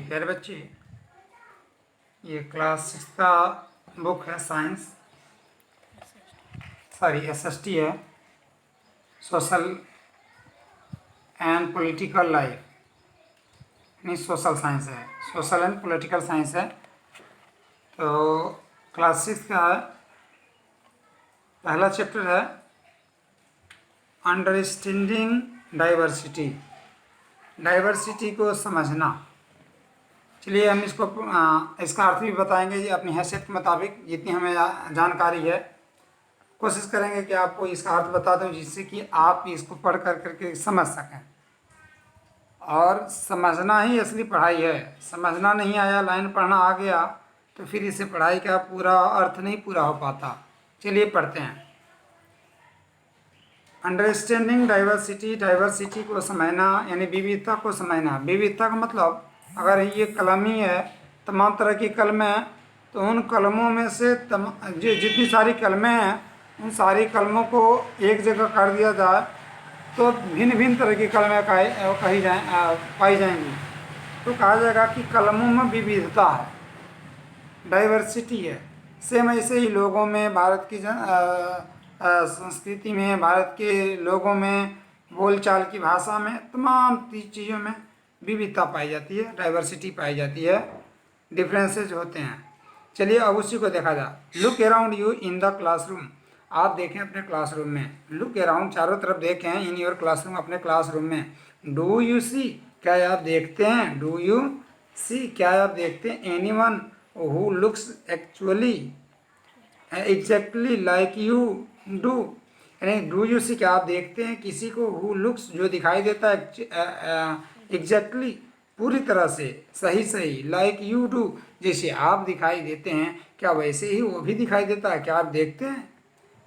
प्यारे बच्चे, ये क्लास 6 का बुक है साइंस, SST है, सोशल एंड पॉलिटिकल लाइफ, नहीं सोशल साइंस है, सोशल एंड पॉलिटिकल साइंस है। तो क्लास 6 का है, पहला चैप्टर है अंडरस्टैंडिंग डाइवर्सिटी, डाइवर्सिटी को समझना। चलिए हम इसका अर्थ भी बताएंगे जी, अपनी हैसियत के मुताबिक जितनी हमें जानकारी है कोशिश करेंगे कि आपको इसका अर्थ बता दूं, जिससे कि आप इसको पढ़ कर करके समझ सकें। और समझना ही असली पढ़ाई है, समझना नहीं आया, लाइन पढ़ना आ गया तो फिर इसे पढ़ाई का पूरा अर्थ नहीं पूरा हो पाता। चलिए पढ़ते हैं। अंडरस्टैंडिंग डाइवर्सिटी, डाइवर्सिटी को समझना यानी विविधता को समझना। विविधता का मतलब, अगर ये कलम ही है, तमाम तरह की कलमें हैं, तो उन कलमों में से जितनी सारी कलमें हैं उन सारी कलमों को एक जगह कर दिया जाए तो भिन्न भिन्न तरह की कलमें पाई जाएंगी। तो कहा जाएगा कि कलमों में विविधता है, डाइवर्सिटी है। सेम ऐसे ही लोगों में, भारत की संस्कृति में, भारत के लोगों में, बोलचाल की भाषा में, तमाम चीज़ों में विविधता पाई जाती है, डाइवर्सिटी पाई जाती है, डिफरेंसेस होते हैं। चलिए अब उसी को देखा जाए। Look around you in the classroom, आप देखें अपने क्लासरूम में। लुक अराउंड, चारों तरफ देखें, इन योर क्लासरूम, अपने क्लासरूम में। डू यू सी, क्या आप देखते हैं? डू यू सी, क्या आप देखते हैं? Anyone who looks exactly like you do, यानी डू यू सी, क्या आप देखते हैं किसी को? हु लुक्स, जो दिखाई देता है, एग्जैक्टली पूरी तरह से, सही लाइक यू डू, जैसे आप दिखाई देते हैं, क्या वैसे ही वो भी दिखाई देता है? क्या आप देखते हैं?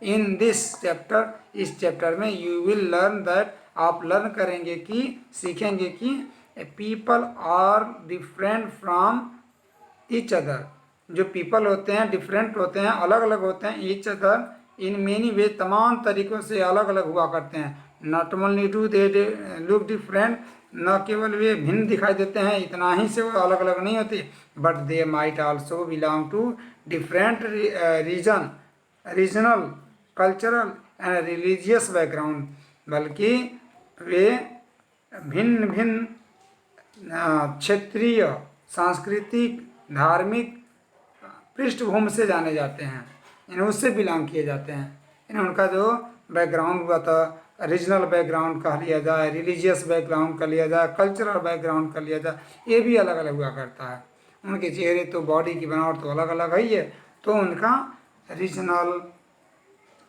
इन दिस चैप्टर, इस चैप्टर में, यू विल लर्न दैट, आप लर्न करेंगे कि, सीखेंगे कि people are different from each other, जो पीपल होते हैं डिफरेंट होते हैं, अलग अलग होते हैं, each other in many way, तमाम तरीक़ों से अलग अलग हुआ करते हैं। Not only do they look different, न केवल वे भिन्न दिखाई देते हैं, इतना ही से वो अलग अलग नहीं होते, but they might also belong to different regional, cultural and religious background, बल्कि वे भिन्न भिन्न क्षेत्रीय, सांस्कृतिक, धार्मिक पृष्ठभूमि से जाने जाते हैं, इन्हें उससे बिलोंग किए जाते हैं। इन्हें उनका जो बैकग्राउंड हुआ था, रीजनल बैकग्राउंड कह लिया जाए, रिलीजियस बैकग्राउंड कर लिया जाए, कल्चरल बैकग्राउंड कर लिया जाए, ये भी अलग अलग हुआ करता है। उनके चेहरे तो, बॉडी की बनावट तो अलग अलग ही है, तो उनका रीजनल,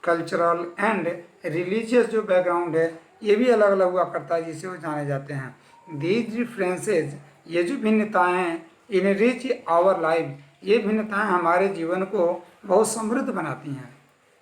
कल्चरल एंड रिलीजियस जो बैकग्राउंड है ये भी अलग अलग हुआ करता है, जिसे वो जाने जाते हैं। दीज डिफरेंसेज, ये जो भिन्नताएँ हैं, इन रिच आवर लाइफ, ये भिन्नताएँ हमारे जीवन को बहुत समृद्ध बनाती हैं।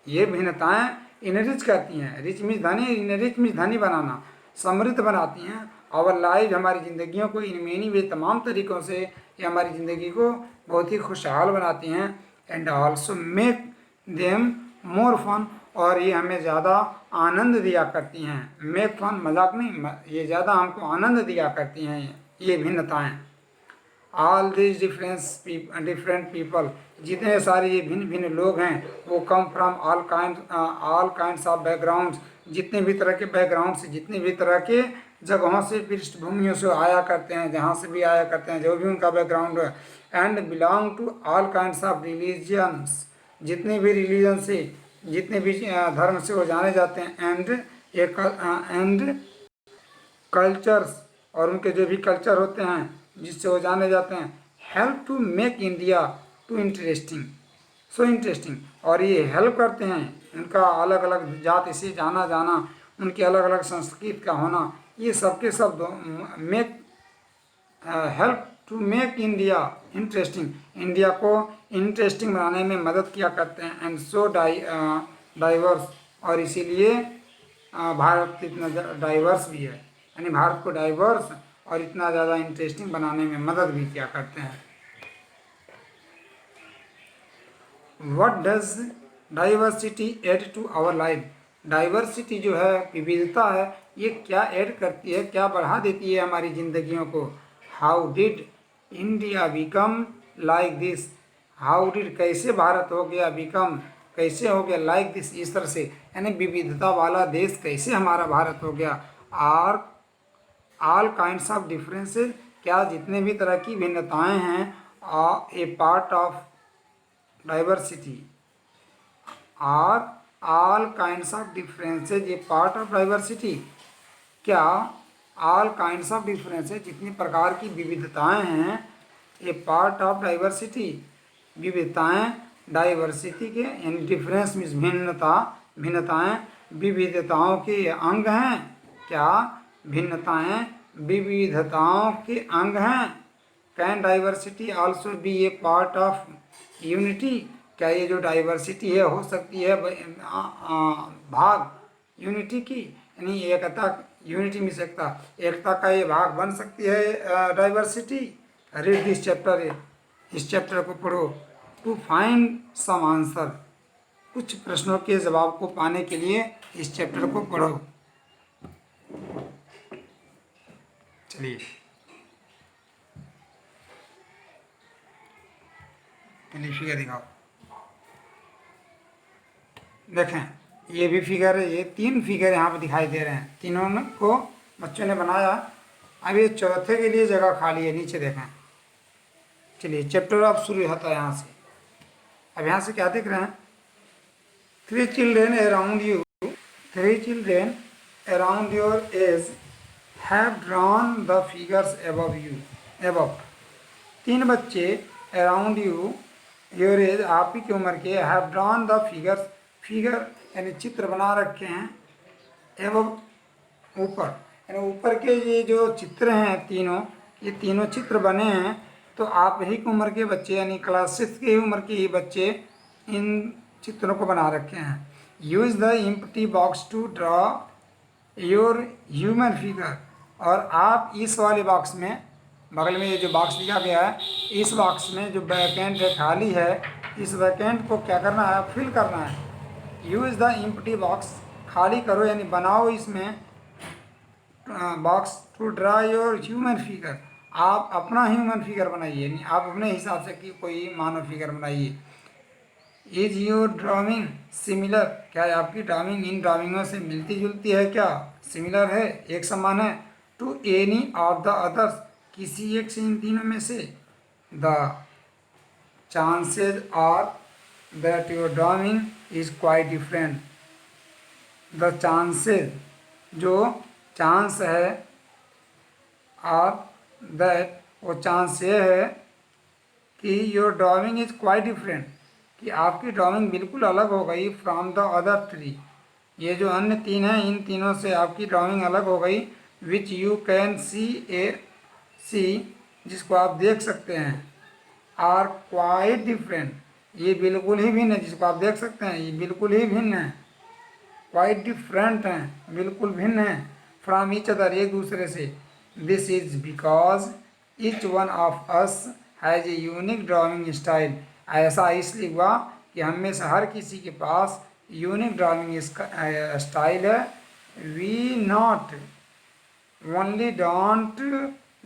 ये भिन्नताएँ इनरिच करती हैं, रिच मीन्स धनी, इनरिच मीन्स धनी बनाना, समृद्ध बनाती हैं। आवर लाइफ, हमारी ज़िंदगियों को, इन मेनी वे, तमाम तरीक़ों से ये हमारी ज़िंदगी को बहुत ही खुशहाल बनाती हैं। And also make them more fun, और ये हमें ज़्यादा आनंद दिया करती हैं। मेक फन, मजाक नहीं, ये ज़्यादा हमको आनंद दिया करती हैं ये भिन्नताएँ। ऑल दिस डिफरेंट पीपल, जितने सारे ये भिन्न भिन्न लोग हैं, वो come from all kinds of backgrounds, जितने भी तरह के बैकग्राउंड से, जितने भी तरह के जगहों से, पृष्ठभूमियों से आया करते हैं, जहाँ से भी आया करते हैं, जो भी उनका बैकग्राउंड है। And belong to all kinds of religions, जितने भी रिलीजन से, जितने भी धर्म से वो जाने जाते हैं। एंड कल्चर्स, और उनके जो भी कल्चर होते हैं जिससे वो जाने जाते हैं। Help to make India too so interesting, और ये हेल्प करते हैं, उनका अलग अलग जाति से जाना, उनकी अलग अलग संस्कृति का होना, ये सबके सब help to make India interesting, India को इंटरेस्टिंग बनाने में मदद किया करते हैं। एंड सो डाइवर्स, और इसीलिए भारत इतना डाइवर्स भी है, यानी भारत को डाइवर्स और इतना ज़्यादा इंटरेस्टिंग बनाने में मदद भी किया करते हैं। What does diversity add to our life, diversity जो है, विविधता है, ये क्या ऐड करती है, क्या बढ़ा देती है हमारी ज़िंदगियों को। How did India become like this, how did, कैसे भारत हो गया, बिकम, कैसे हो गया, लाइक दिस, इस तरह से, यानी विविधता वाला देश कैसे हमारा भारत हो गया। Are all kinds of differences, क्या जितने भी तरह की भिन्नताएं हैं, a part of diversity, are all kinds of differences a part of diversity, क्या ऑल काइंड्स ऑफ डिफरेंसेज, जितनी प्रकार की विविधताएं हैं, ए पार्ट ऑफ डाइवर्सिटी, विविधताएं डाइवर्सिटी के, यानी डिफरेंस मीन्स भिन्नता, भिन्नताएं विविधताओं के अंग हैं, क्या भिन्नताएं विविधताओं के अंग हैं। Can diversity also be A part of unity, क्या ये जो डाइवर्सिटी है हो सकती है भाग यूनिटी की, यानी एकता, यूनिटी मीन्स एकता, एकता का ये भाग बन सकती है डाइवर्सिटी। रीड दिस चैप्टर, इस चैप्टर को पढ़ो। टू फाइंड सम आंसर, कुछ प्रश्नों के जवाब को पाने के लिए इस चैप्टर को पढ़ो। चलिए फिगर दिखाओ। देखें ये भी फिगर है, ये 3 फिगर यहाँ पे दिखाई दे रहे हैं, तीनों को बच्चों ने बनाया। अब ये चौथे के लिए जगह खाली है, नीचे देखें। चलिए चैप्टर अब शुरू होता है यहाँ से। अब यहाँ से क्या देख रहे हैं, 3 children around you, 3 children around your age have drawn the figures above you, above, 3 बच्चे अराउंड यू योर एज, आप ही की उम्र के, have drawn the figures, figure यानी चित्र बना रखे हैं, एवं ऊपर, यानी ऊपर के ये जो चित्र हैं तीनों, ये तीनों चित्र बने हैं। तो आप ही की उम्र के बच्चे यानी क्लास 6 की उम्र के ही बच्चे इन चित्रों को बना रखे हैं। Use the empty box to draw your human figure, और आप इस वाले बॉक्स में, बगल में ये जो बॉक्स दिया गया है, इस बॉक्स में जो वैकेंट है, खाली है, इस वैकेंट को क्या करना है, फिल करना है। यूज़ द एम्प्टी बॉक्स, खाली करो यानी बनाओ इसमें box, to draw your human figure, आप अपना ह्यूमन फिगर बनाइए, यानी आप अपने हिसाब से कि कोई मानव फिगर बनाइए। इज योर ड्राइंग सिमिलर, क्या आपकी ड्राइंग इन ड्राइंगों से मिलती जुलती है, क्या सिमिलर है, एक समान है। To any of the others, किसी एक से इन तीनों में से। The chances are that your drawing is quite different, the chances, जो चांस है, आर दैट, वो चांस ये है कि your drawing is quite different, कि आपकी ड्राइंग बिल्कुल अलग हो गई, फ्रॉम द अदर 3, ये जो अन्य 3 हैं इन तीनों से आपकी ड्राइंग अलग हो गई। विच यू कैन सी, जिसको आप देख सकते हैं, आर क्वाइट डिफरेंट, ये बिल्कुल ही भिन्न है, जिसको आप देख सकते हैं ये बिल्कुल ही भिन्न है, क्वाइट डिफरेंट हैं, बिल्कुल भिन्न हैं, फ्रॉम ईच अदर, एक दूसरे से। This is because each one of us has a unique drawing style, ऐसा इसलिए हुआ कि हम में से हर किसी के पास यूनिक ड्राइंग स्टाइल है। We not only don't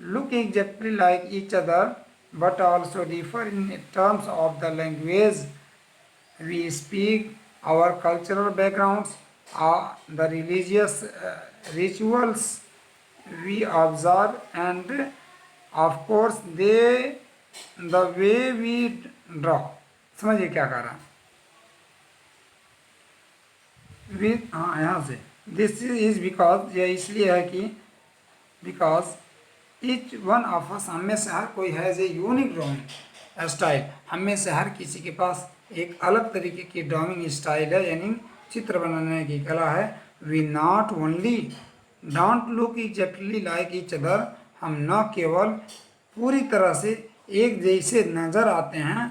look exactly like each other but also differ in terms of the language we speak, our cultural backgrounds, the religious rituals we observe, and of course the way we draw। समझिए क्या कह रहा है, हाँ यहाँ से, this is because, यह इसलिए है कि because each one of us, हम में से हर कोई has a unique drawing style, हम में से हर किसी के पास एक अलग तरीके की ड्राइंग स्टाइल है, यानी चित्र बनाने की कला है। We not only don't look exactly like each other, हम न केवल पूरी तरह से एक जैसे नज़र आते हैं,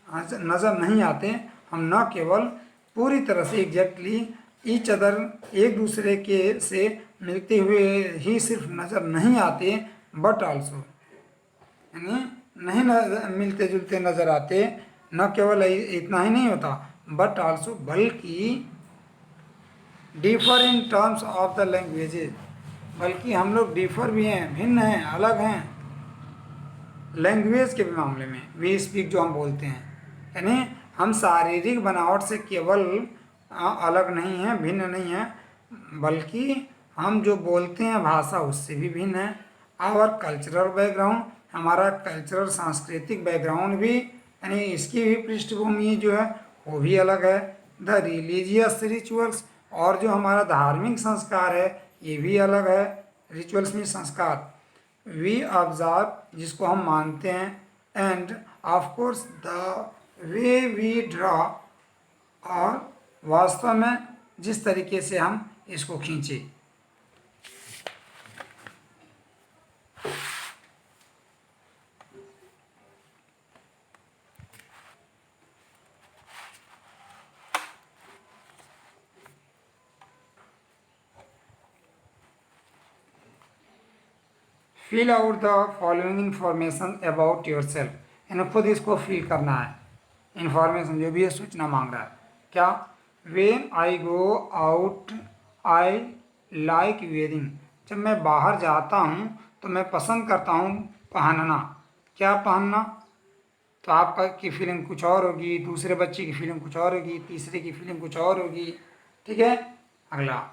नज़र नहीं आते, हम न केवल पूरी तरह से एग्जैक्टली ईच अदर, एक दूसरे के से मिलते हुए ही सिर्फ नज़र नहीं आते, बट आल्सो, यानी नहीं मिलते जुलते नज़र आते, न केवल इतना ही नहीं होता, बट आल्सो, बल्कि differ in terms of the languages, बल्कि हम लोग डिफर भी हैं, भिन्न हैं, अलग हैं, लैंग्वेज के भी मामले में वी स्पीक जो हम बोलते हैं, यानी हम शारीरिक बनावट से केवल अलग नहीं हैं, भिन्न नहीं हैं, बल्कि हम जो बोलते हैं भाषा उससे भी भिन्न है। आवर कल्चरल बैकग्राउंड, हमारा कल्चरल सांस्कृतिक बैकग्राउंड भी, यानी इसकी भी पृष्ठभूमि जो है वो भी अलग है। द रिलीजियस रिचुअल्स, और जो हमारा धार्मिक संस्कार है ये भी अलग है। रिचुअल्स में संस्कार, वी ऑब्जर्व जिसको हम मानते हैं, and of course the way we draw, और वास्तव में जिस तरीके से हम इसको खींचे। Fill out the following information about yourself, यानी खुद इसको फिल करना है, इंफॉर्मेशन जो भी है सूचना मांग रहा है। क्या? When I go out I like wearing, जब मैं बाहर जाता हूँ तो मैं पसंद करता हूँ पहनना। क्या पहनना? तो आपका की फीलिंग कुछ और होगी, दूसरे बच्चे की फीलिंग कुछ और होगी, तीसरे की फीलिंग कुछ और होगी। ठीक है। अगला,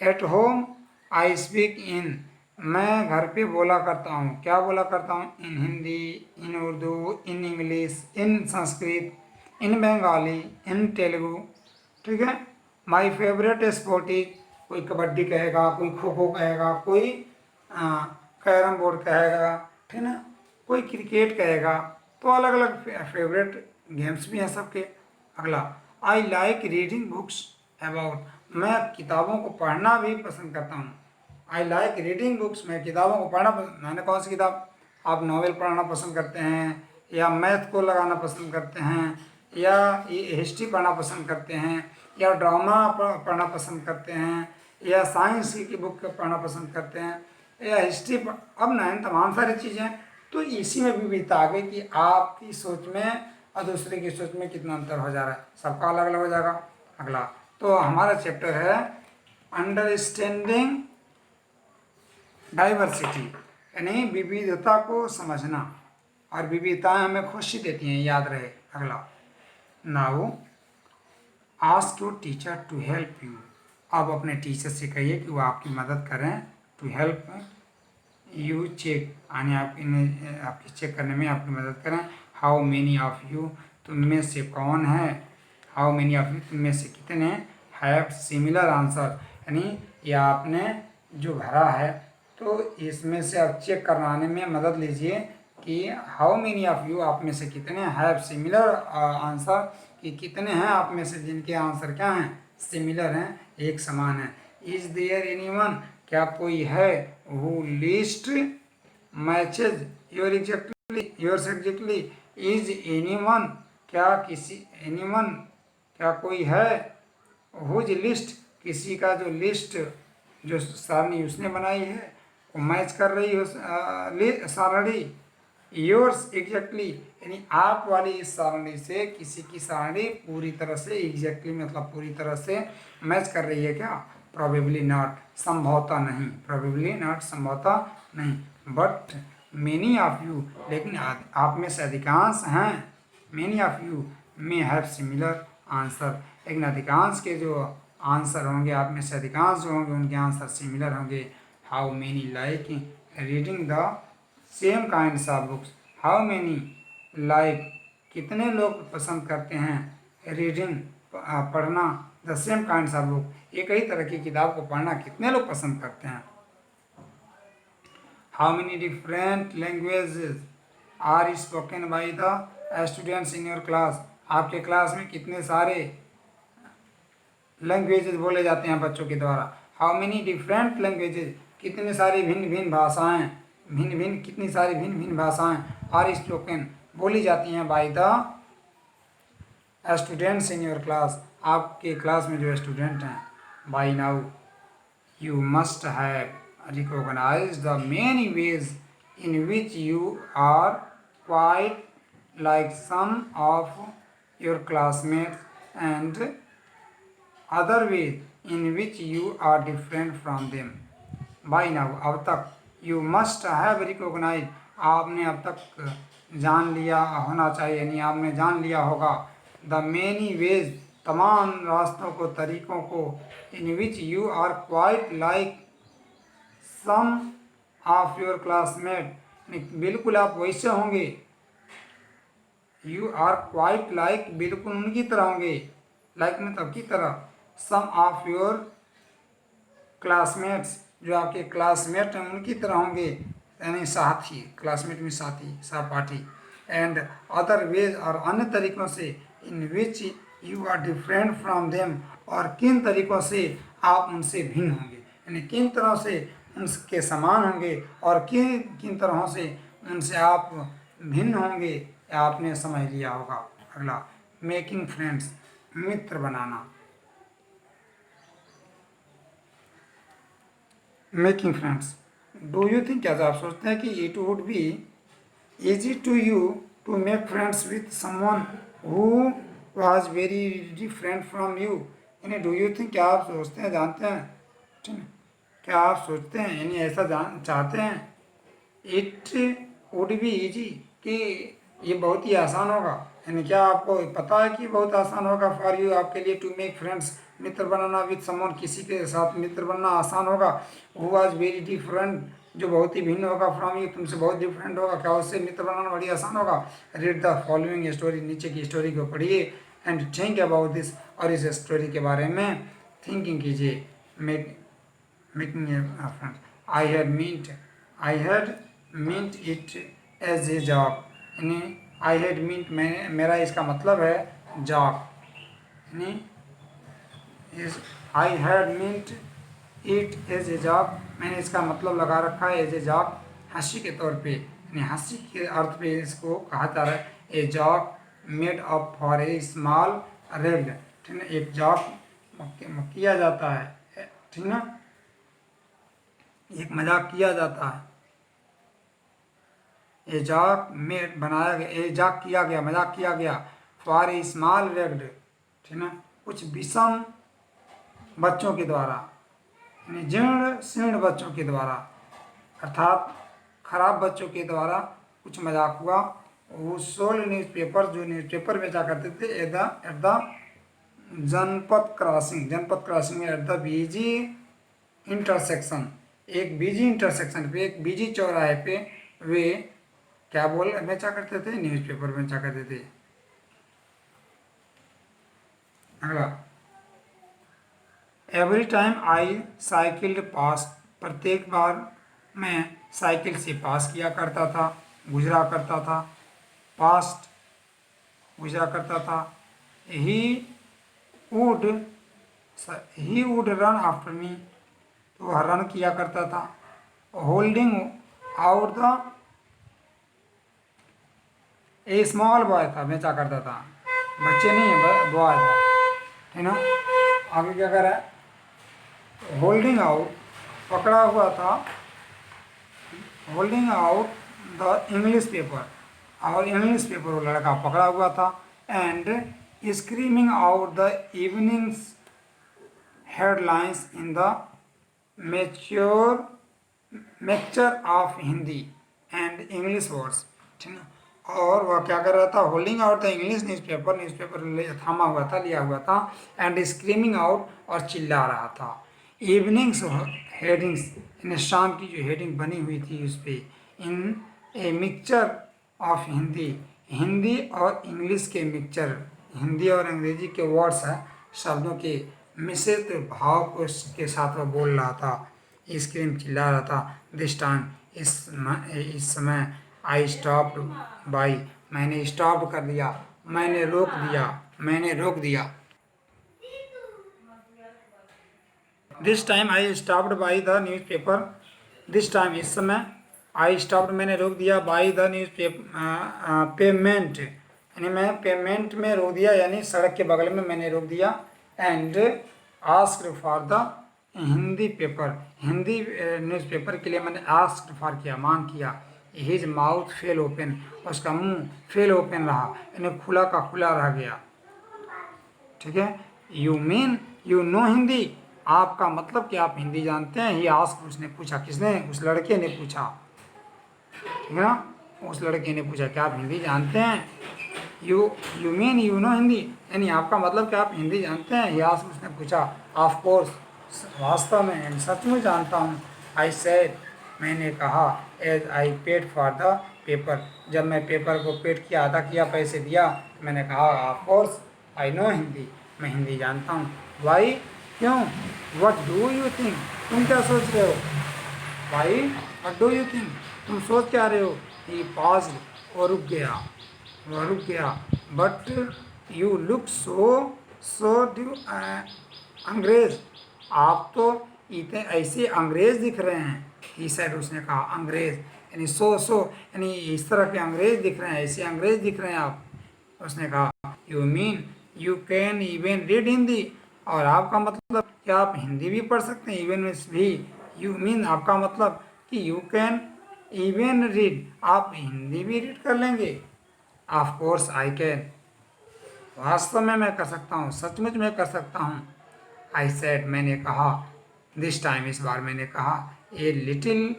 at home I speak in, मैं घर पे बोला करता हूँ। क्या बोला करता हूँ? इन हिंदी, इन उर्दू, इन इंग्लिश, इन संस्कृत, इन बंगाली, इन तेलुगु। ठीक है। माई फेवरेट स्पोर्ट इज, कोई कबड्डी कहेगा, कोई खो खो कहेगा, कोई कैरम बोर्ड कहेगा, ठीक है ना, कोई क्रिकेट कहेगा। तो अलग अलग फेवरेट गेम्स भी हैं सबके। अगला, I like reading books about, मैं किताबों को पढ़ना भी पसंद करता हूँ। आई लाइक रीडिंग बुक्स, मैं किताबों को पढ़ना मैंने कौन सी किताब? आप नॉवेल पढ़ना पसंद करते हैं, या मैथ को लगाना पसंद करते हैं, या हिस्ट्री पढ़ना पसंद करते हैं, या ड्रामा पढ़ना पसंद करते हैं, या साइंस की बुक पढ़ना पसंद करते हैं, या हिस्ट्री अब ना तमाम सारी चीज़ें। तो इसी में विविधता आ गई कि आपकी सोच में और दूसरे की सोच में कितना अंतर हो जा रहा है, सबका अलग अलग हो जाएगा। अगला, तो हमारा चैप्टर है अंडरस्टैंडिंग डाइवर्सिटी, यानी विविधता को समझना, और विविधताएं हमें खुशी देती हैं, याद रहे। अगला, now ask your teacher to help you, अब अपने टीचर से कहिए कि वो आपकी मदद करें। टू हेल्प यू चेक, यानी आपकी चेक करने में आपकी मदद करें। हाउ मेनी ऑफ यू, तुम में से कौन है? हाउ मेनी ऑफ यू, तुम में से कितने हैव सिमिलर आंसर, यानी ये आपने जो भरा है तो इसमें से आप चेक करवाने में मदद लीजिए कि हाउ मेनी ऑफ यू, आप में से कितने हैव सिमिलर आंसर, कि कितने हैं आप में से जिनके आंसर क्या हैं? सिमिलर हैं, एक समान है। इज देयर एनीवन, क्या कोई है? Who list matches your exactly, is anyone, क्या किसी, एनीवन क्या कोई है? हुज लिस्ट, किसी का जो लिस्ट, जो सारणी उसने बनाई है वो मैच कर रही हो सारणी। योर्स एग्जैक्टली, यानी आप वाली इस सारणी से किसी की सारणी पूरी तरह से एग्जैक्टली मतलब पूरी तरह से मैच कर रही है क्या? प्रोबेबली नॉट, संभवतः नहीं। प्रोबेबली नॉट, संभवतः नहीं। बट मेनी ऑफ यू, लेकिन आप में से अधिकांश हैं। Many of you may have similar answer, लेकिन अधिकांश के जो आंसर होंगे, आप में से अधिकांश जो होंगे उनके आंसर सिमिलर होंगे। How many like reading the same kinds of books, how many like, कितने लोग पसंद करते हैं रीडिंग पढ़ना, the same kinds of book, एक ही तरह की किताब को पढ़ना कितने लोग पसंद करते हैं। How many different languages are spoken by the students in your class, आपके क्लास में कितने सारे लैंग्वेजेस बोले जाते हैं बच्चों के द्वारा। हाउ मेनी डिफरेंट लैंग्वेजेस, कितने सारी भिन्न भिन्न भाषाएं, कितनी सारी भिन्न भिन्न भाषाएं आर स्पोकन, बोली जाती हैं by the students in your class, आपके क्लास में जो स्टूडेंट हैं। By now you must have recognise the many ways in which you are quite like some of your classmates and other ways in which you are different from them. By now, अब तक you must have recognized, आपने अब तक जान लिया होना चाहिए, यानी आपने जान लिया होगा। द मेनी वेज, तमाम रास्तों को, तरीक़ों को, in which you are quite like some of your classmate, बिल्कुल आप वैसे होंगे। यू आर क्वाइट लाइक, बिल्कुल उनकी तरह होंगे, लाइक मतलब की तरह, सम ऑफ योर क्लासमेट्स, जो आपके क्लासमेट हैं उनकी तरह होंगे, यानी साथी, क्लासमेट में साथी, सहपाठी। एंड अदर वेज, और अन्य तरीक़ों से, in which you are different from them, और किन तरीक़ों से आप उनसे भिन्न होंगे, यानी किन तरह से उनके समान होंगे और किन किन तरहों से उनसे आप भिन्न होंगे, आपने समझ लिया होगा। अगला, मेकिंग फ्रेंड्स, मित्र बनाना। Making friends, do you think, क्या आप सोचते हैं कि it would be easy to you to make friends with someone who was very different from you, यानी डू यू थिंक, क्या आप सोचते हैं, जानते हैं, ठीक है, क्या आप सोचते हैं, यानी ऐसा जान चाहते हैं, इट वुड बी ईजी, कि ये बहुत ही आसान होगा, यानी क्या आपको पता है कि बहुत आसान होगा फॉर यू, आपके लिए, टू मेक फ्रेंड्स, मित्र बनाना, विद समवन, किसी के साथ मित्र बनना आसान होगा, हु वाज वेरी डिफरेंट, जो बहुत ही भिन्न होगा, फ्रॉम यू, तुमसे बहुत डिफरेंट होगा, क्या उससे मित्र बनाना बड़ी आसान होगा। रीड द फॉलोइंग स्टोरी, नीचे की स्टोरी को पढ़िए, एंड थिंक अबाउट दिस, और इस स्टोरी के बारे में थिंकिंग कीजिए। Making friends, I had meet it as a job, यानी आई हैड मीट, मैंने, मेरा इसका मतलब है जॉब, यानी I had meet it as a job, मैंने इसका मतलब लगा रखा है एज ए जॉब, हंसी के तौर पे, यानी हंसी के अर्थ पे इसको कहा जा रहा है। ए job made up for a small red, ठीक है, एक जॉब किया जाता है, ठीक ना, एक मजाक किया जाता है। ए जॉक में बनाया गया, ए जॉक किया गया, मजाक किया गया, फॉर ए स्मॉल रेग्ड, ठीक ना, कुछ विषम बच्चों के द्वारा, यानी जीर्ण शीर्ण बच्चों के द्वारा, अर्थात खराब बच्चों के द्वारा कुछ मजाक हुआ। वो सोल्ड न्यूज़पेपर, जो न्यूज़पेपर बेचा करते थे, एट द जनपद क्रॉसिंग, जनपद क्रॉसिंग में, एट द बीजी इंटरसेक्शन, एक बीजी इंटरसेक्शन पे, एक बीजी चौराहे पे, वे क्या बेचा करते थे, न्यूज़पेपर बेचा करते थे। अगला, एवरी टाइम आई साइकिल्ड पास, प्रत्येक बार मैं साइकिल से पास किया करता था, गुजरा करता था, पास्ट गुजरा करता था। He would run after me, तो वह रन किया करता था। Holding out the, A small boy था, बेचा करता था, बच्चे नहीं है, बॉय था, है ना। आगे क्या कर रहा है, होल्डिंग आउट, पकड़ा हुआ था, holding out the English paper, और इंग्लिश पेपर वो लड़का पकड़ा हुआ था, and screaming out the evenings headlines in the mixture of Hindi and English words, ठीक है। और वह क्या कर रहा था, holding out the English newspaper, newspaper थामा हुआ था, लिया हुआ था, एंड स्क्रीमिंग आउट, और चिल्ला रहा था। इवनिंग्स हेडिंग्स, इन शाम की जो हेडिंग बनी हुई थी उस पर, in a mixture of Hindi, Hindi और इंग्लिश के मिक्सचर, हिंदी और अंग्रेजी के वर्ड्स हैं, शब्दों के मिश्रित भाव को के साथ वह बोल रहा था, स्क्रीम चिल्ला रहा था। दिस टाइम, इस समय, आई स्टॉप्ड बाई, मैंने स्टॉप कर दिया, मैंने रोक दिया, मैंने रोक दिया। This time I stopped by the newspaper, this time, इस समय, आई स्टॉप्ड, मैंने रोक दिया, बाई द न्यूज़पेपर, पेमेंट, यानी मैं पेमेंट में रोक दिया, यानी सड़क के बगल में मैंने रोक दिया। And asked for the Hindi paper, Hindi newspaper के लिए मैंने आस्क्ड फॉर किया, मांग किया। हिज माउथ फेल ओपन, उसका मुंह फेल ओपन रहा, यानी खुला का खुला रह गया, ठीक है। You mean you know Hindi, आपका मतलब कि आप हिंदी जानते हैं। ही आस्क्ड, उसने पूछा, किसने, उस लड़के ने पूछा। ठीक है ना। उस लड़के ने पूछा क्या आप हिंदी जानते हैं? You you mean you know Hindi, यानी आपका मतलब क्या आप हिंदी जानते हैं? ही आस्क्ड, उसने पूछा। ऑफ कोर्स, वास्तव में यानी सच में जानता हूँ। आई सेड, मैंने कहा। As I paid for the paper, जब मैं पेपर को पेड किया, अदा किया, पैसे दिया, मैंने कहा of course I know Hindi, मैं हिंदी जानता हूँ। वाई, क्यों? वट डू यू थिंक, तुम क्या सोच रहे हो? Why, what do you think, तुम सोच क्या रहे हो? ही पाज्ड, और रुक गया, वह रुक गया। But you look so due अंग्रेज, आप तो इतने ऐसे अंग्रेज दिख रहे हैं। ही सेड, उसने कहा, अंग्रेज यानी सो यानी इस तरह के अंग्रेज दिख रहे हैं, ऐसे अंग्रेज दिख रहे हैं आप। उसने कहा, you mean you can even read Hindi, और आपका मतलब क्या आप हिंदी भी पढ़ सकते हैं? इवन भी, यू मीन आपका मतलब कि यू कैन इवन रीड, आप हिंदी भी रीड कर लेंगे? ऑफ कोर्स आई कैन, वास्तव में मैं कर सकता हूँ, सचमुच मैं कर सकता हूँ। आई सेड, मैंने कहा। दिस टाइम, इस बार मैंने कहा। ए लिटिल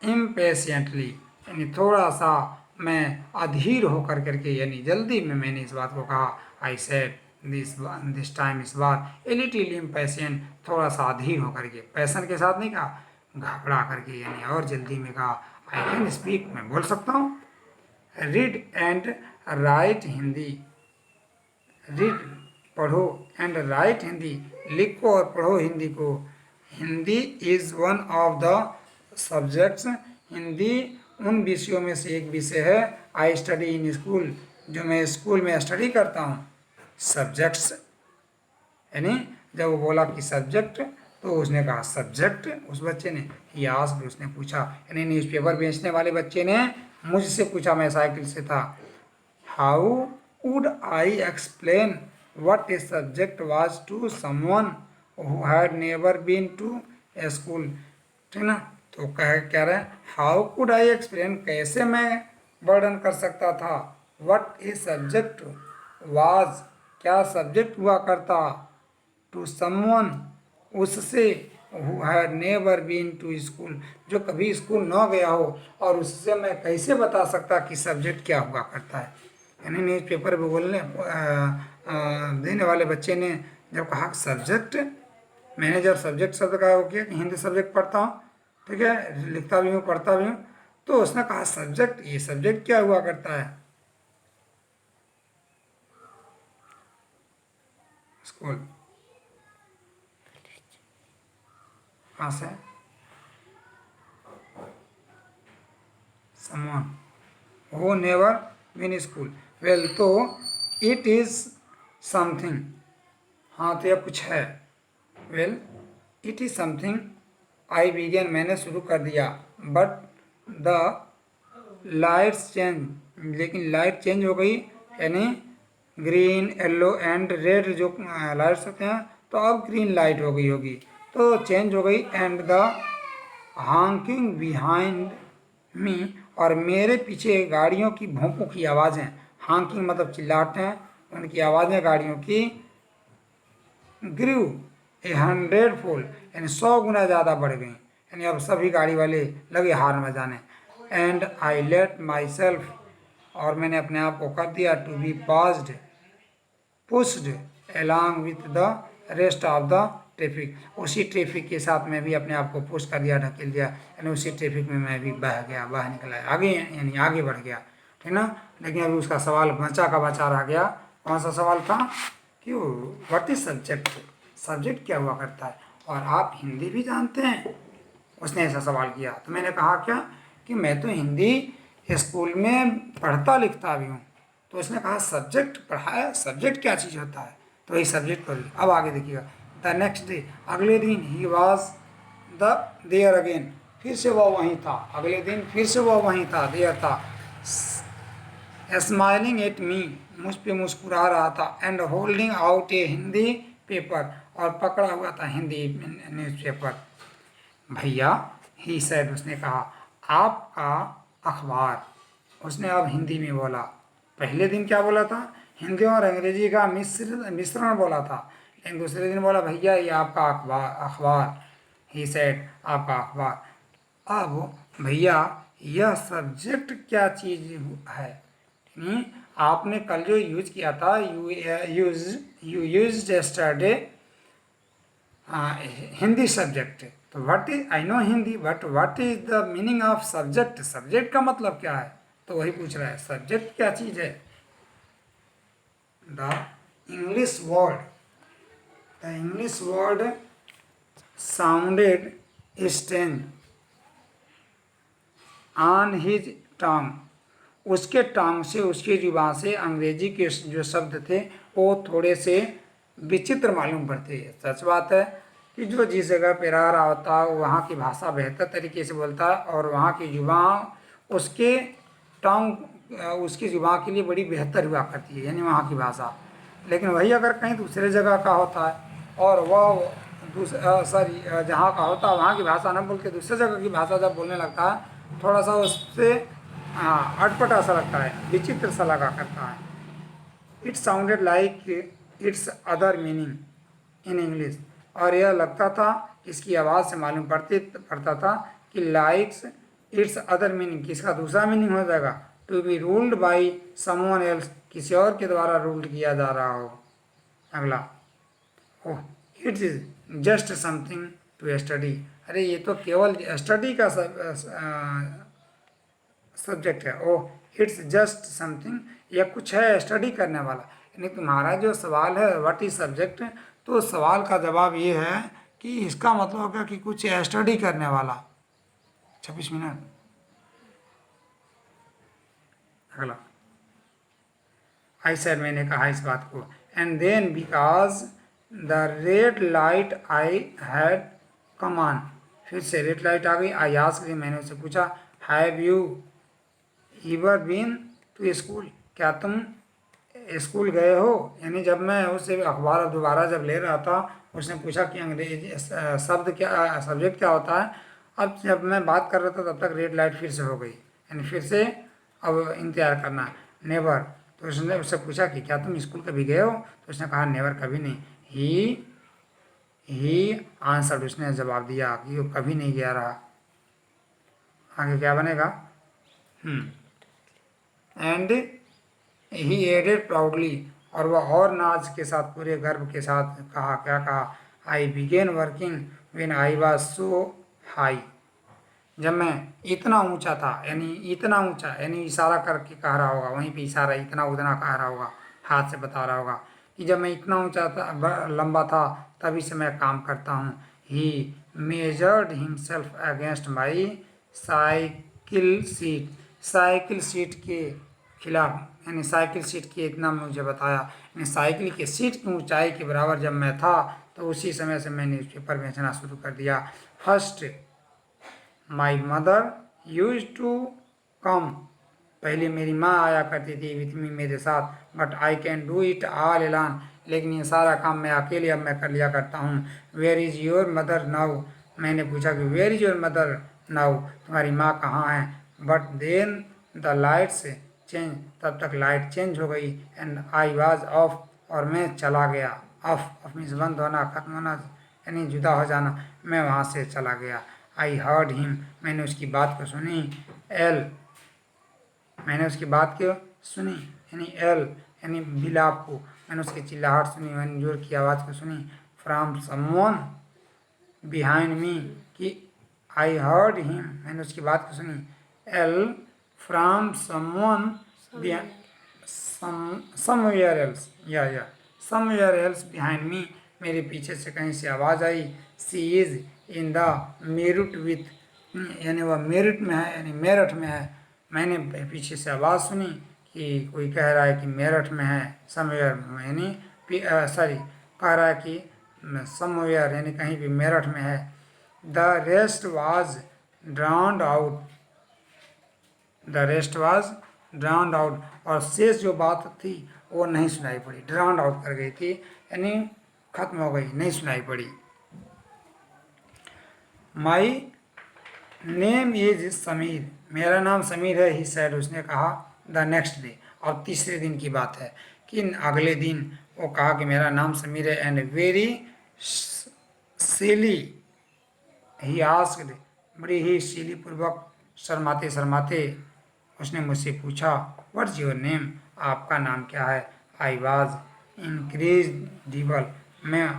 इम्पेशेंटली, यानी थोड़ा सा मैं अधीर होकर करके, यानी जल्दी में मैंने इस बात को कहा। आई सेड दिस टाइम, इस बार। ए लिटिल इम्पेशेंट, थोड़ा सा अधीर होकर के, पैशन के साथ नहीं कहा, घबरा करके, यानी और जल्दी में कहा। आई कैन स्पीक, मैं बोल सकता हूँ। Read and right Hindi, read पढ़ो, एंड राइट हिंदी, लिखो और पढ़ो हिंदी को। Hindi is one of the subjects, Hindi उन विषयों में से एक विषय है। आई स्टडी इन स्कूल, जो मैं स्कूल में स्टडी करता हूँ। सब्जेक्ट्स, यानी जब वो बोला कि सब्जेक्ट, तो उसने कहा सब्जेक्ट, उस बच्चे ने। ही आस्क्ड, उसने पूछा, यानी न्यूज़पेपर बेचने वाले बच्चे ने मुझसे पूछा, मैं साइकिल से था। How would I explain what a subject was to someone who had never been to a school, ठीक ना। तो कह रहे हैं, हाउ कुड आई एक्सप्लेन, कैसे मैं वर्णन कर सकता था। what a subject was, क्या सब्जेक्ट हुआ करता, टू someone, उससे, who had never been to school, जो कभी स्कूल न गया हो, और उससे मैं कैसे बता सकता कि सब्जेक्ट क्या हुआ करता है। यानी न्यूज़पेपर पे बोलने देने वाले बच्चे ने जब कहा सब्जेक्ट, मैंने जब सब्जेक्ट शब्द का वो किया कि हिंदी सब्जेक्ट पढ़ता हूँ, ठीक है, लिखता भी हूँ, पढ़ता भी हूँ, तो उसने कहा सब्जेक्ट, ये सब्जेक्ट क्या हुआ करता है? स्कूल, कहाँ से? Someone who never been school, well, तो इट इज़ समथिंग, हाँ तो यह कुछ है। Well, it is something I began, मैंने शुरू कर दिया। बट द लाइट्स चेंज, लेकिन लाइट चेंज हो गई, यानी ग्रीन, येलो एंड रेड जो लाइट्स होते हैं, तो अब ग्रीन लाइट हो गई होगी, तो चेंज हो गई। And the Hawking behind me, और मेरे पीछे गाड़ियों की भोंकों की आवाज़ें, हॉकिंग मतलब चिल्लाहटें, उनकी आवाज़ें गाड़ियों की, ग्रू 100 फोल्ड, यानी 100 गुना ज़्यादा बढ़ गई, यानी अब सभी गाड़ी वाले लगे हार्न बजाने। And I let myself, और मैंने अपने आप को कर दिया, to be passed pushed along with the rest of the traffic, उसी ट्रैफिक के साथ मैं भी अपने आप को पुश कर दिया, ढकेल दिया, यानी उसी ट्रैफिक में मैं भी बह गया, बाहर निकला आगे, यानी आगे बढ़ गया, ठीक ना। लेकिन अभी उसका सवाल बचा का बचा रह गया। कौन सा सवाल था कि व्हाट इज सब्जेक्ट, सब्जेक्ट क्या हुआ करता है, और आप हिंदी भी जानते हैं? उसने ऐसा सवाल किया, तो मैंने कहा क्या कि मैं तो हिंदी स्कूल में पढ़ता लिखता भी हूँ। तो उसने कहा सब्जेक्ट पढ़ाया, सब्जेक्ट क्या चीज़ होता है, तो वही सब्जेक्ट पढ़ी। अब आगे देखिएगा, द नेक्स्ट डे, अगले दिन, he was the there again, फिर से वह वहीं था, अगले दिन फिर से वह वहीं था, देयर था, स्माइलिंग एट मी, मुझ पे मुस्कुरा रहा था, and holding out A Hindi paper, और पकड़ा हुआ था हिंदी न्यूज़पेपर। भैया, ही सैड, उसने कहा, आपका अखबार, उसने अब हिंदी में बोला। पहले दिन क्या बोला था, हिंदी और अंग्रेजी का मिश्रण बोला था, लेकिन दूसरे दिन बोला भैया ये आपका अखबार, अखबार। ही सेड, आपका अखबार। अब भैया यह सब्जेक्ट क्या चीज़ है। यानी आपने कल जो यूज किया था, you use yesterday Hindi subject. तो what is, I know Hindi, but what is the meaning of subject, subject का मतलब क्या है। तो वही पूछ रहा है, सब्जेक्ट क्या चीज़ है। The English word, the English word sounded strange on his टंग, उसके टंग से, उसकी जुबान से अंग्रेजी के जो शब्द थे वो थोड़े से विचित्र मालूम पड़ते हैं। सच बात है कि जो जिस जगह पे रह रहा होता है वहाँ की भाषा बेहतर तरीके से बोलता है, और वहाँ की जुबान उसके टंग, उसकी जुबान के लिए बड़ी बेहतर हुआ करती है, यानी वहाँ की भाषा। लेकिन वही अगर कहीं दूसरे जगह का होता है और वह जहाँ का होता है वहाँ की भाषा न बोल के दूसरे जगह की भाषा जब बोलने लगता है, थोड़ा सा उससे अटपटा सा लगता है, विचित्र सा लगा करता है। It sounded like it's other meaning in English, और यह लगता था, इसकी आवाज़ से मालूम पड़ता था कि लाइक्स इट्स अदर मीनिंग, किसका दूसरा मीनिंग हो जाएगा, to be ruled by someone else, किसी और के द्वारा रूल्ड किया जा रहा हो। अगला, oh it is just something to study, अरे ये तो केवल स्टडी का सब्जेक्ट है। ओह इट्स जस्ट समथिंग, यह कुछ है स्टडी करने वाला। यानी तुम्हारा जो सवाल है व्हाट इज सब्जेक्ट, तो सवाल का जवाब ये है कि इसका मतलब होगा कि कुछ स्टडी करने वाला। 26 मिनट। अगला, आई सर, मैंने कहा इस बात को, and then because the red light I had come on, फिर से रेड लाइट आ गई। आई आस्क्ड, मैंने उससे पूछा, have you ever been to school, क्या तुम स्कूल गए हो। यानी जब मैं उससे अखबार दोबारा जब ले रहा था, उसने पूछा कि अंग्रेजी शब्द क्या, सब्जेक्ट क्या होता है। अब जब मैं बात कर रहा था तब तक रेड लाइट फिर से हो गई, यानी फिर से अब इंतजार करना। नेवर, तो उसने उससे पूछा कि क्या तुम स्कूल कभी गए हो, तो उसने कहा नेवर, कभी नहीं। ही आंसर, उसने जवाब दिया कि वो कभी नहीं गया रहा। आगे क्या बनेगा, एंड ही एडेड प्राउडली, और वह और नाज के साथ, पूरे गर्व के साथ कहा, क्या कहा, I began working when I was so high, जब मैं इतना ऊंचा था, यानी इतना ऊंचा, यानी इशारा करके कह रहा होगा, वहीं पे इशारा इतना उतना कह रहा होगा, हाथ से बता रहा होगा कि जब मैं इतना ऊंचा था, लंबा था, तभी से मैं काम करता हूँ। He measured himself against my cycle seat, cycle seat के खिलाफ, यानी साइकिल सीट की इतना मुझे बताया, यानी साइकिल के सीट की ऊंचाई के बराबर जब मैं था, तो उसी समय से मैंने न्यूज़पेपर बेचना शुरू कर दिया। First my mother use to come, पहले मेरी माँ आया करती थी विथ मी, मेरे साथ, but I can do it all एलान, लेकिन ये सारा काम मैं अकेले अब मैं कर लिया करता हूँ। Where is your mother now, मैंने पूछा कि where is your mother now, तुम्हारी माँ कहाँ है। But then the lights change, तब तक लाइट चेंज हो गई, एंड आई वॉज ऑफ, और मैं चला गया। ऑफ मीन्स बंद होना, खत्म होना, यानी जुदा हो जाना, मैं वहाँ से चला गया। आई हर्ड हिम, मैंने उसकी बात को सुनी। एल, मैंने उसकी बात को सुनी, यानी एल यानी बिलाप को, मैंने उसकी चिल्लाहट सुनी, मैंने जोर की आवाज़ को सुनी। फ्रॉम समवन बिहाइंड मी, कि आई हर्ड हिम, मैंने उसकी बात को सुनी। एल फ्रॉम समवन समवेयर एल्स, या समवेयर एल्स बिहाइंड मी, मेरे पीछे से कहीं से आवाज़ आई। She is in the Meerut with, यानी वह मेरठ में है, यानी मेरठ में है। मैंने पीछे से आवाज़ सुनी कि कोई कह रहा है कि मेरठ में है, समवेयर, यानी सॉरी, कह रहा है कि समवेयर, यानी कहीं भी मेरठ में है। The rest was drowned out, the rest was drowned out, और शेष जो बात थी वो नहीं सुनाई पड़ी, ड्राउंड आउट कर गई थी, यानी खत्म हो गई, नहीं सुनाई पड़ी। माई नेम इज समीर, मेरा नाम समीर है। ही सैड, उसने कहा। द नेक्स्ट डे, और तीसरे दिन की बात है कि अगले दिन वो कहा कि मेरा नाम समीर है। And very silly he asked, बड़ी ही सिली पूर्वक शर्माते शर्माते उसने मुझसे पूछा, व्हाट्स योर नेम, आपका नाम क्या है। आई वॉज इनक्रेडिबल, मैं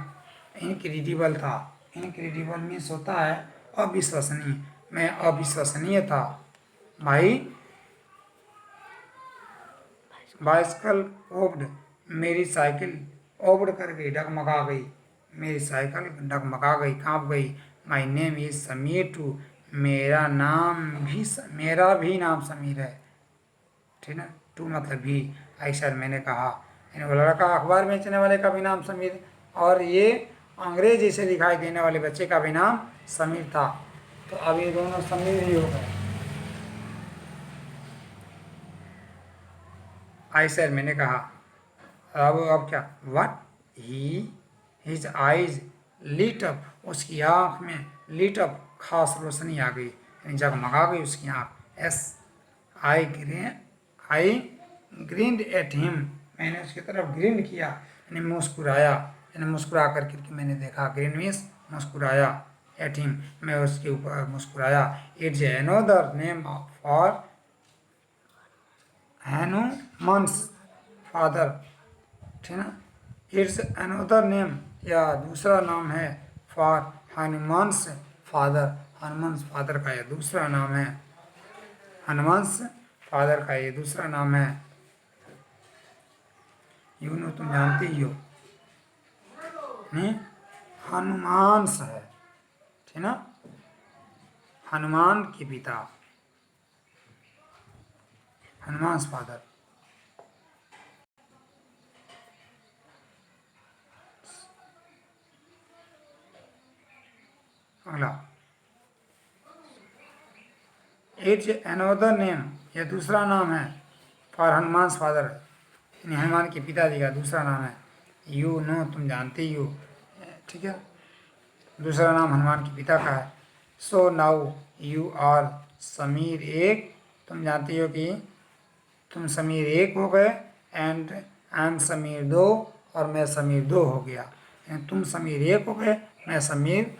इनक्रेडिबल था। इनक्रेडिबल मीन्स होता है अविश्वसनीय, मैं अविश्वसनीय था। भाई बाइसिकल ओब्ड, मेरी साइकिल ओब्ड कर गई, डगमगा गई, मेरी साइकिल डगमगा गई, कांप गई। My name is Sameer too, मेरा भी नाम समीर है। ठीक ना, टू मतलब भी। आई सर, मैंने कहा, यानी वो लड़का अखबार बेचने वाले का भी नाम समीर, और ये अंग्रेज जैसे दिखाई देने वाले बच्चे का भी नाम समीर था। तो अब ये दोनों समीर ही हो गए। आई सर, मैंने कहा, अब क्या, what he his eyes lit up, उसकी आँख में लीट अप, खास रोशनी आ गई, यानी जगमगा गई उसकी आँख। एस आई ग्रीन्ड एट हिम, मैंने उसकी तरफ ग्रीन किया, यानी मुस्कुराया, यानी मुस्कुरा करके मैंने देखा। ग्रीन मीन्स मुस्कुराया। एट हिम, मैं उसके ऊपर मुस्कुराया। It's another name for Hanuman's father, ठीक ना। इट्स अनदर नेम, या दूसरा नाम है, for Hanuman's father, Hanuman father का यह दूसरा नाम है। हनुमान फादर का ये दूसरा नाम है। यू नो, तुम जानते ही हो, नहीं, हनुमांस है, ठीक ना, हनुमान के पिता, हनुमान फादर। अगला, इट्स अनदर नेम, यह दूसरा नाम है, फॉर हनुमान फादर, यानी हनुमान के पिताजी का दूसरा नाम है। यू नो, तुम जानते ही हो, ठीक है, दूसरा नाम हनुमान के पिता का है। So now you are Sameer एक, तुम जानती हो कि तुम समीर एक हो गए, एंड आई एम समीर दो, और मैं समीर दो हो गया। तुम समीर एक हो गए, मैं समीर,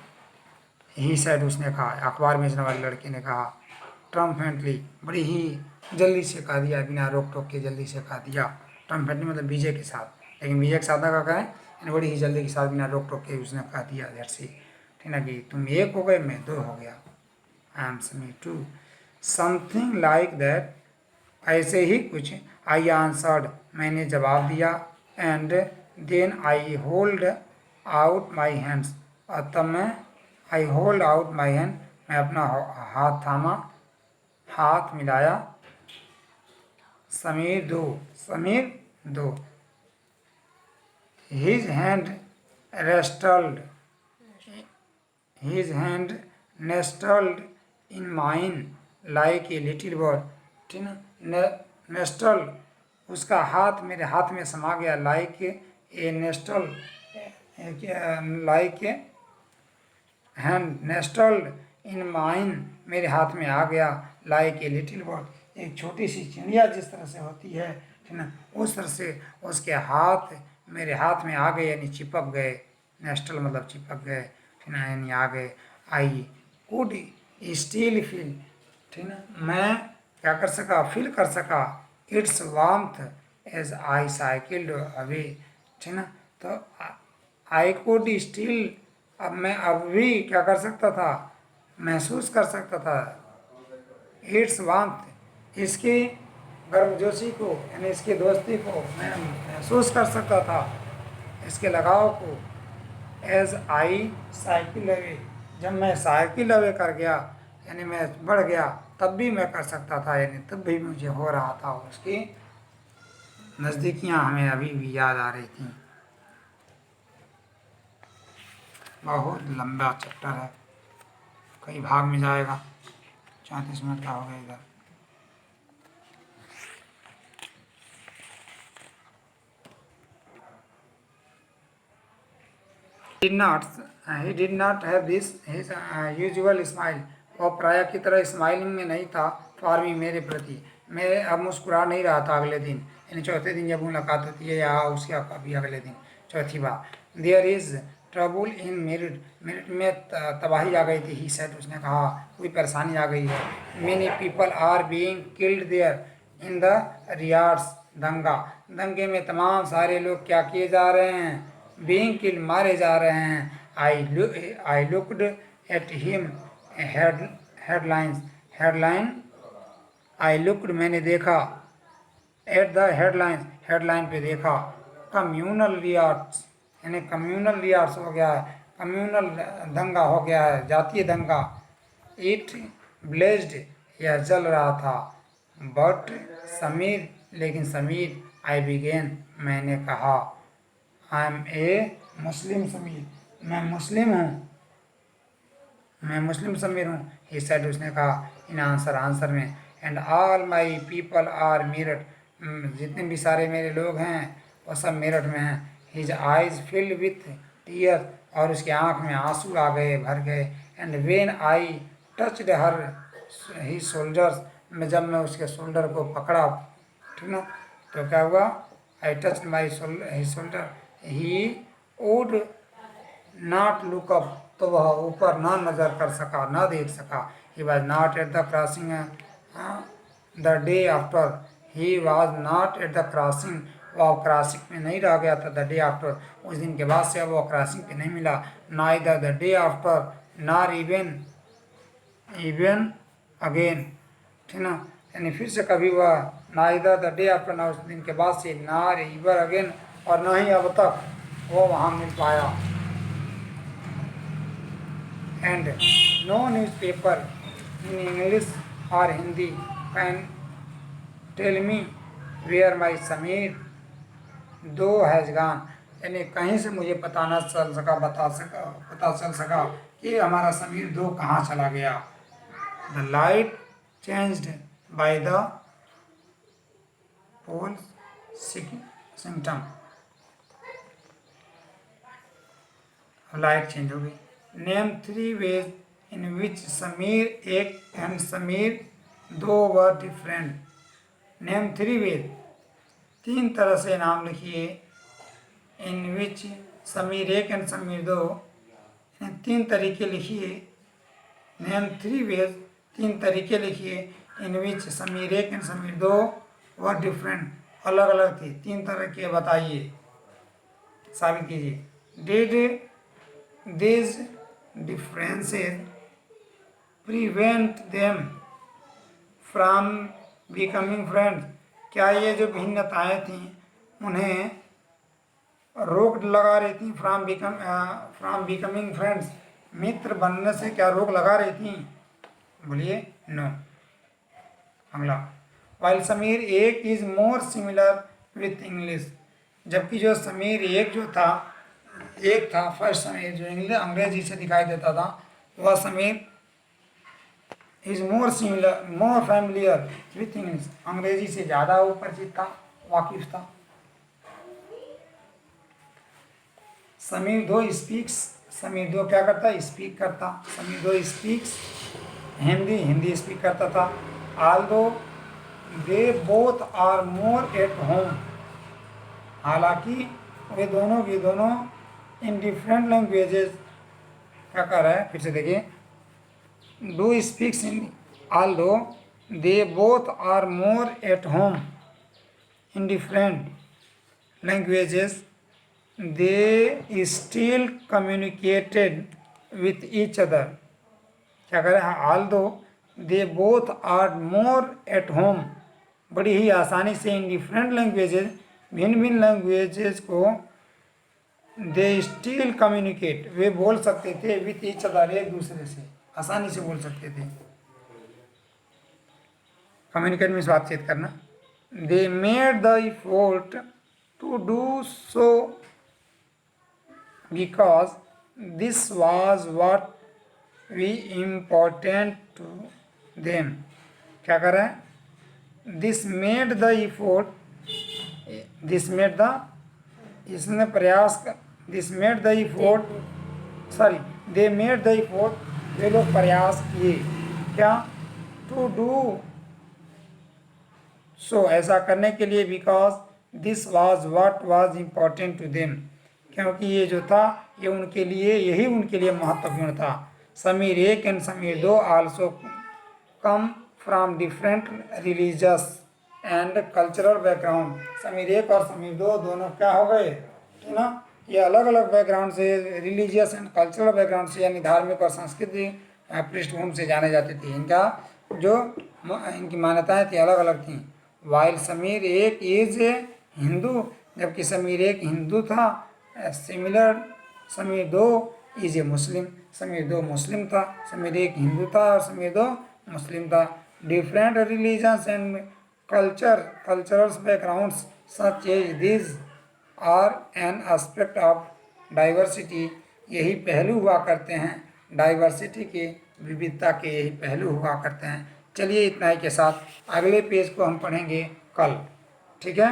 ही शायद उसने कहा, अखबार बेचने वाले लड़के ने कहा। ट्रम्पेंटली, बड़ी ही जल्दी से कह दिया, बिना रोक टोक के जल्दी से कह दिया। ट्रम्पेंटली मतलब विजय के साथ, लेकिन विजय के साथ ना कहा है, बड़ी ही जल्दी के साथ बिना रोक टोक के उसने कह दिया देर से, ठीक ना, कि तुम एक हो गए, मैं दो हो गया। I am Sameer two, something like that, ऐसे ही कुछ। आई आंसर्ड, मैंने जवाब दिया। And then I hold out my hands, और तब मैं, I hold out my hand, मैं अपना हाथ थामा, हाथ मिलाया। समीर दो, समीर दो। His hand nestled, his hand nestled in mine like a little bird, ठीक ना, नेस्टल, उसका हाथ मेरे हाथ में समा गया, like a nestle, like a hand nestled in mine, मेरे हाथ में आ गया, लाइक ए लिटिल बर्ड, एक छोटी सी चिड़िया जिस तरह से होती है, ठीक ना, उस तरह से उसके हाथ मेरे हाथ में आ गए, यानी चिपक गए। नेस्टल मतलब चिपक गए, ठीक ना, यानी आ गए। आई कुड स्टिल फील, ठीक ना, मैं क्या कर सका, फील कर सका, its warmth as I cycled away, ठीक ना। तो आई कुड स्टिल, अब मैं अब भी क्या कर सकता था, महसूस कर सकता था, इट्स वार्मथ, इसकी गर्मजोशी को, यानी इसकी दोस्ती को मैं महसूस कर सकता था, इसके लगाव को। एज आई साइकिल अवे, जब मैं साइकिल अवे कर गया, यानी मैं बढ़ गया, तब भी मैं कर सकता था, यानी तब भी मुझे हो रहा था। उसकी नज़दीकियाँ हमें अभी भी याद आ रही थी। बहुत लंबा चैप्टर है, कई भाग में जाएगा। 34 मिनट का हो गया इधर। He did not have this his usual smile, वो प्राय की तरह स्माइलिंग में नहीं था, फॉर मी, मेरे प्रति। मैं अब मुस्कुरा नहीं रहा था अगले दिन, यानी चौथे दिन जब मुलाकात होती है, या उसके कभी अगले दिन, चौथी बार। There is trouble in merit, merit में तबाही आ गई थी। ही सेड, उसने कहा कोई परेशानी आ गई है। Many people are being killed there in the riots, दंगा, दंगे में तमाम सारे लोग क्या किए जा रहे हैं, बीइंग किल्ड, मारे जा रहे हैं। I looked at him, headlines, headline, I looked, मैंने देखा, एट द हेडलाइंस, हेडलाइन पे देखा। कम्यूनल रियार्ड्स, यानी कम्यूनल रियार्ड्स हो गया है, कम्यूनल दंगा हो गया है, जातीय दंगा। इट ब्लेज्ड, यह जल रहा था। बट समीर, लेकिन समीर, आई बिगेन, मैंने कहा, आई एम ए मुस्लिम समीर, मैं मुस्लिम हूँ, मैं मुस्लिम समीर हूँ। ही सेड, उसने कहा, इन आंसर, आंसर में। And all my people are Meerut, जितने भी सारे मेरे लोग हैं वो सब मेरठ में हैं। His eyes filled with tear, और उसकी आँख में आंसू आ गए, भर गए। And when I touched her he shoulders, में जब मैं उसके शोल्डर को पकड़ा, ठीक ना, तो क्या हुआ, I touch my shoulder, he would not look up, तो वह ऊपर ना नजर कर सका, ना देख सका। He was not at the crossing the day after, he was not at the crossing, वह क्रॉसिंग पे नहीं रह गया था, द डे आफ्टर, उस दिन के बाद से वह क्रॉसिंग पे नहीं मिला। Neither the day after, nor even even again, ठीक ना, यानी फिर से कभी वह, नाइदर द डे आफ्टर, ना उस दिन के बाद से, नॉर इवर अगेन, और ना ही अब तक वो वहाँ मिल पाया। And no newspaper in English or Hindi can tell me where my Sameer though has gone, यानी कहीं से मुझे पता न चल सका, पता चल सका कि हमारा समीर दो कहाँ चला गया। The light changed by the pole symptom, light change हो गई। Name 3 ways in which Sameer एक एंड समीर दो वर डिफरेंट। नेम 3 ways, 3 तरह से नाम लिखिए, इन विच समीर एक एंड समीर दो, 3 तरीके लिखिए। नेम 3 ways, 3 तरीके लिखिए, इन विच समीर एक एंड समीर दो वर डिफरेंट, अलग अलग थे। 3 तरह के बताइए, साबित कीजिए। Did these differences prevent them from becoming friends, क्या ये जो भिन्नताएं थीं उन्हें रोक लगा रही थी, फ्रॉम बिकमिंग फ्रेंड्स, मित्र बनने से क्या रोक लगा रही थी, बोलिए नो। अगला, वाइल समीर एक is more similar with English, जबकि जो समीर एक जो था, एक था फर्स्ट समीर जो इंग्लिश अंग्रेजी से दिखाई देता था, वह Sameer is more similar, more familiar with English, अंग्रेजी से ज़्यादा वो परिचित था, वाकिफ था। समीर दो स्पीक्स, समीर दो क्या करता है, स्पीक करता। समीर दो स्पीक्स हिंदी, हिंदी स्पीक करता था। Although they both are more at home, हालांकि वे दोनों के दोनों इन डिफरेंट लैंग्वेजेस, क्या कर रहा है, फिर से देखिए, do speaks in, although they both are more at home in different languages, they still communicated with each other, क्या करें, although they both are more at home, बड़ी ही आसानी से इन डिफरेंट लैंग्वेजेस, भिन्न भिन्न लैंग्वेजेस को, दे स्टिल कम्युनिकेट, वे बोल सकते थे, विथ ईच अदर, एक दूसरे से आसानी से बोल सकते थे। कम्युनिकेट मीन्स बातचीत करना। They made the effort to do so because this was what we important to them, क्या कर रहे हैं, this made the effort, this made the, इसने प्रयास कर, this made the effort, sorry, they made the effort, वे लोग प्रयास किए, क्या, टू डू सो, ऐसा करने के लिए, because this was what was important to them, क्योंकि ये जो था ये उनके लिए यही उनके लिए महत्वपूर्ण था। समीर एक एंड समीर दो also come from different religious and cultural background. Sameer एक और समीर दो दोनों क्या हो गए, है ना, ये अलग अलग बैकग्राउंड से, रिलीजियस एंड कल्चरल बैकग्राउंड से, यानी धार्मिक और सांस्कृतिक पृष्ठभूमि से जाने जाते थे। इनका जो इनकी मान्यताएं थी अलग अलग थी। वाइल समीर एक इज हिंदू, जबकि समीर एक हिंदू था। सिमिलर समीर दो इज ए मुस्लिम, समीर दो मुस्लिम था। समीर एक हिंदू था और समीर दो मुस्लिम था। Different religions and cultural backgrounds such as this are an aspect of diversity, यही पहलू हुआ करते हैं डाइवर्सिटी के, विविधता के यही पहलू हुआ करते हैं। चलिए इतना ही के साथ अगले पेज को हम पढ़ेंगे कल, ठीक है।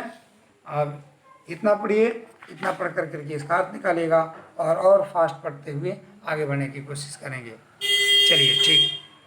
अब इतना पढ़िए, इतना पढ़ कर करके इसका अर्थ निकालिएगा और फास्ट पढ़ते हुए आगे बढ़ने की कोशिश करेंगे। चलिए ठीक।